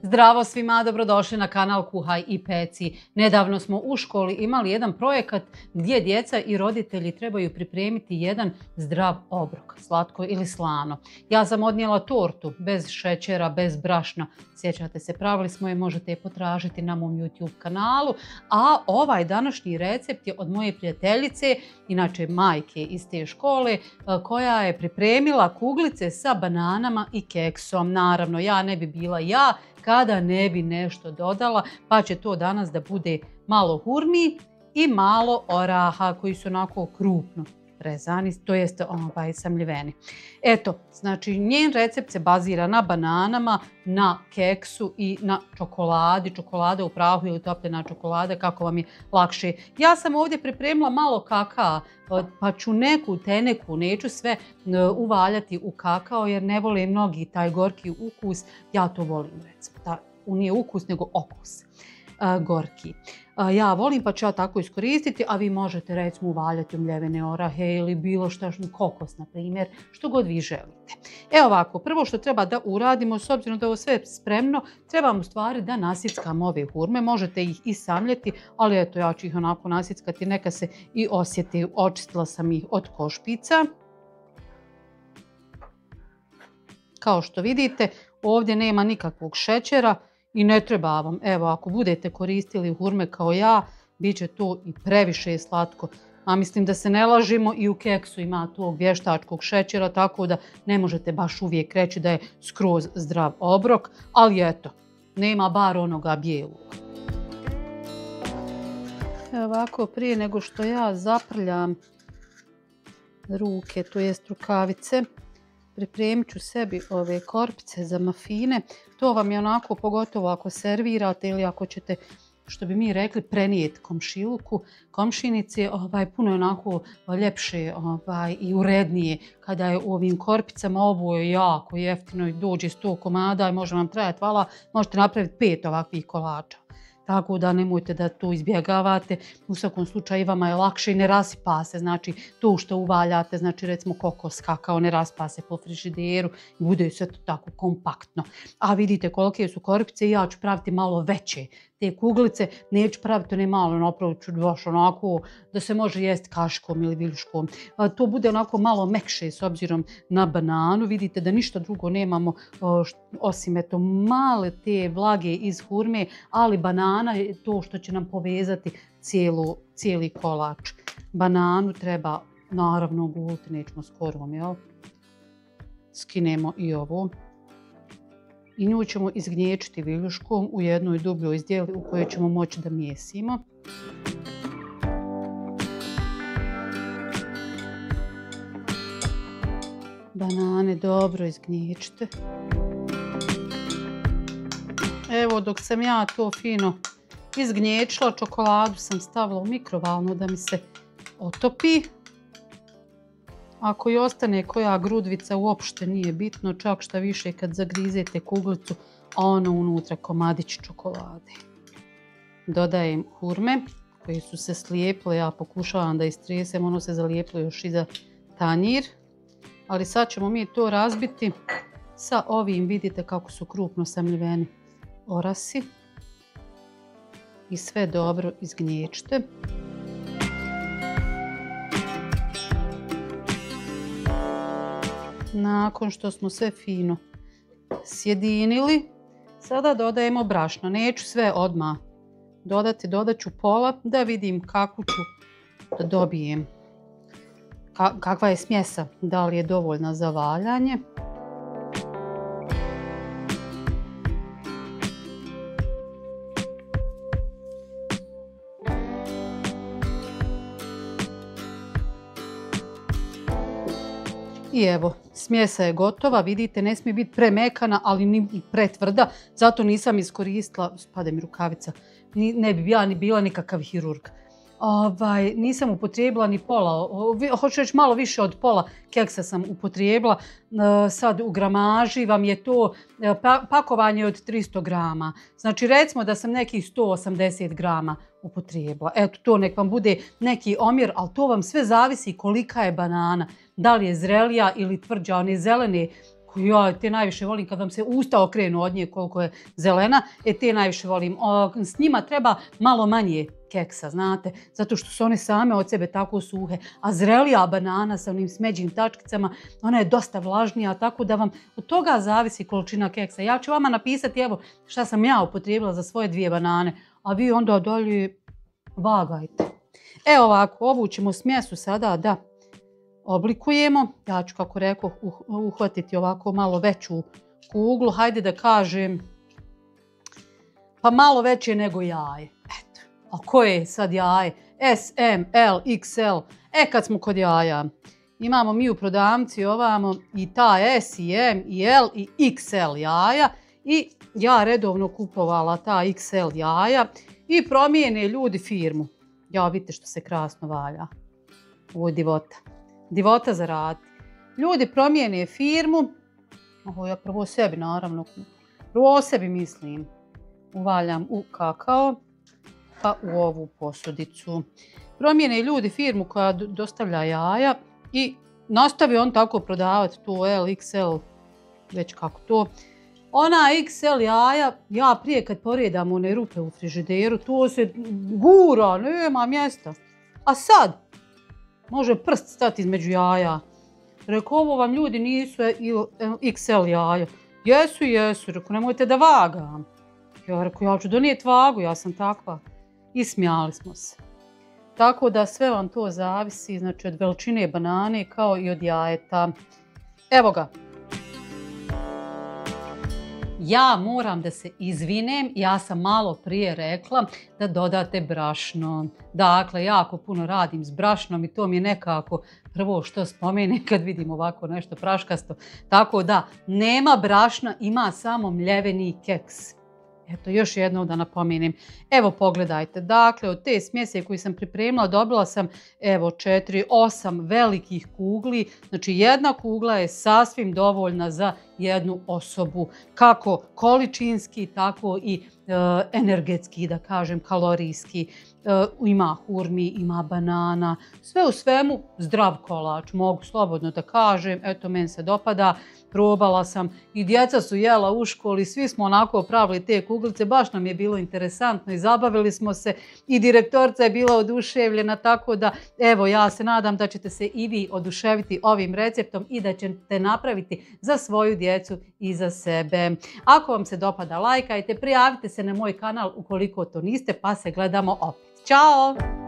Zdravo svima, dobrodošli na kanal Kuhaj i peci. Nedavno smo u školi imali jedan projekat gdje djeca i roditelji trebaju pripremiti jedan zdrav obrok, slatko ili slano. Ja sam odnijela tortu bez šećera, bez brašna. Sjećate se, pravili smo je, možete je potražiti na mom YouTube kanalu. A ovaj današnji recept je od moje prijateljice, inače majke iz te škole, koja je pripremila kuglice sa bananama i keksom. Naravno, ja ne bi bila ja kada ne bi nešto dodala, pa će to danas da bude malo hurmi i malo oraha koji su onako krupno rezani, to jest samljiveni. Eto, znači njen recept se bazira na bananama, na keksu i na čokoladi. Čokolada u prahu ili topljena čokolada, kako vam je lakše. Ja sam ovdje pripremila malo kakaa, pa ću neku teneku, neću sve uvaljati u kakao jer ne vole mnogi taj gorki ukus. Ja to volim, recimo. Nije ukus, nego okus gorki. Ja volim, pa ću ja tako iskoristiti, a vi možete recimo uvaljati umljevene orahe ili bilo što, kokos na primjer, što god vi želite. Evo ovako, prvo što treba da uradimo, s obzirom da je ovo sve spremno, trebamo u stvari da nasickamo ove hurme. Možete ih i samljeti, ali eto, ja ću ih onako nasickati, neka se i osjeti. Očistila sam ih od košpica. Kao što vidite, ovdje nema nikakvog šećera. I ne treba vam, evo, ako budete koristili hurme kao ja, bit će to i previše slatko. A mislim da se ne lažimo, i u keksu ima tog vještačkog šećera, tako da ne možete baš uvijek reći da je skroz zdrav obrok, ali eto, nema bar onoga bijelog. Evo ovako, prije nego što ja zaprljam ruke, to jest rukavice, pripremit ću sebi ove korpice za mafine. To vam je onako, pogotovo ako servirate ili ako ćete, što bi mi rekli, prenijeti komšiluku, komšinici, puno je onako ljepše i urednije kada je u ovim korpicama. Ovo je jako jeftino i dođe 100 komada i može vam trajati, možete napraviti 5 ovakvih kolača. Tako da nemojte da to izbjegavate. U svakom slučaju vama je lakše i ne rasipa se. Znači to što uvaljate, znači recimo kokos, kakao, ne raspa se po frižideru. Bude sve to tako kompaktno. A vidite kolike su korpice i ja ću praviti malo veće. Te kuglice neću praviti one malo, napravit ću baš onako da se može jesti kaškom ili viljuškom. To bude onako malo mekše s obzirom na bananu. Vidite da ništa drugo nemamo osim eto male te vlage iz hurme, ali banana je to što će nam povezati cijeli kolač. Bananu treba naravno oguliti, nećemo s korom, jel? Skinemo i ovo. I nju ćemo izgnječiti viljuškom u jednoj dubljoj izdjeli u kojoj ćemo moći da mijesimo. Banane dobro izgnječite. Evo dok sam ja to fino izgnječila, čokoladu sam stavila u mikrovalnu da mi se otopi. Ako i ostane koja grudvica, uopšte nije bitno, čak šta više kad zagrizete kuglicu, a ono unutra komadić čokolade. Dodajem hurme koje su se slijepile, ja pokušavam da istresem, ono se zalijepilo još i za tanjir. Ali sad ćemo mi to razbiti sa ovim, vidite kako su krupno samljiveni orasi. I sve dobro izgnječite. Nakon što smo sve fino sjedinili, sada dodajemo brašno. Neću sve odmah dodati, dodat ću pola da vidim kakvu ću da dobijem. Kakva je smjesa, da li je dovoljna za valjanje. I evo, smjesa je gotova, vidite, ne smije biti premekana, ali ni pretvrda, zato nisam iskoristila, spada mi rukavica, ne bi ja ni bila nikakav hirurg. Nisam upotrijebila ni pola, hoću reći malo više od pola keksa sam upotrijebila. Sad u gramaži vam je to pakovanje od 300 grama. Znači recimo da sam nekih 180 grama upotrijebila. Eto, to nek vam bude neki omjer, ali to vam sve zavisi kolika je banana. Da li je zrelija ili tvrđa, one zelene Ja te najviše volim kad vam se usta okrenu od nje koliko je zelena, te najviše volim. S njima treba malo manje keksa, znate, zato što su one same od sebe tako suhe, a zrelija banana sa onim smeđim tačkicama, ona je dosta vlažnija, tako da vam od toga zavisi količina keksa. Ja ću vama napisati evo šta sam ja upotrijebila za svoje 2 banane, a vi onda dalje vagajte. Evo ovako, ovu ćemo smjesu sada da oblikujemo. Ja ću, kako rekao, uhvatiti ovako malo veću kuglu. Hajde da kažem, pa malo veće nego jaje. Eto, a koje je sad jaje? S, M, L, XL. Kad smo kod jaja, imamo mi u prodavnici ovamo i ta S, i M, i L, i XL jaja. I ja redovno kupovala ta XL jaja i promijene ljudi firmu. Ja, vidite što se krasno valja. Ovo je divota. Divota za raditi. Ljudi promijene firmu. Ovo ja prvo sebi, naravno. Prvo sebi mislim. Uvaljam u kakao, pa u ovu posudicu. Promijene ljudi firmu koja dostavlja jaja i nastavi on tako prodavati to L, XL, već kako to. Ona XL jaja, ja prije kad poredam one rupe u frižideru, to se gura, nema mjesta. A sad može prst stati između jaja. Rekao, ovo vam ljudi nisu XL jaja. Jesu, jesu. Rekao, nemojte da vagam. Ja rekao, ja ću donijeti vagu, ja sam takva. I smijali smo se. Tako da sve vam to zavisi, znači od veličine banane kao i od jajeta. Evo ga. Ja moram da se izvinem, ja sam malo prije rekla da dodate brašno. Dakle, jako puno radim s brašnom i to mi je nekako prvo što spomene kad vidim ovako nešto praškasto. Tako da, nema brašna, ima samo mljeveni keks. Eto, još jednom da napomenem. Evo, pogledajte. Dakle, od te smjese koju sam pripremila dobila sam, evo, 8 velikih kugli. Znači, jedna kugla je sasvim dovoljna za jednu osobu. Kako količinski, tako i energetski, da kažem, kalorijski. Ima hurmi, ima banana. Sve u svemu zdrav kolač. Mogu slobodno da kažem. Eto, meni se dopada. Probala sam i djeca su jela u školi, svi smo onako pravili te kuglice, baš nam je bilo interesantno i zabavili smo se i direktorica je bila oduševljena, tako da evo ja se nadam da ćete se i vi oduševiti ovim receptom i da ćete napraviti za svoju djecu i za sebe. Ako vam se dopada, lajkajte, prijavite se na moj kanal ukoliko to niste, pa se gledamo opet. Ćao!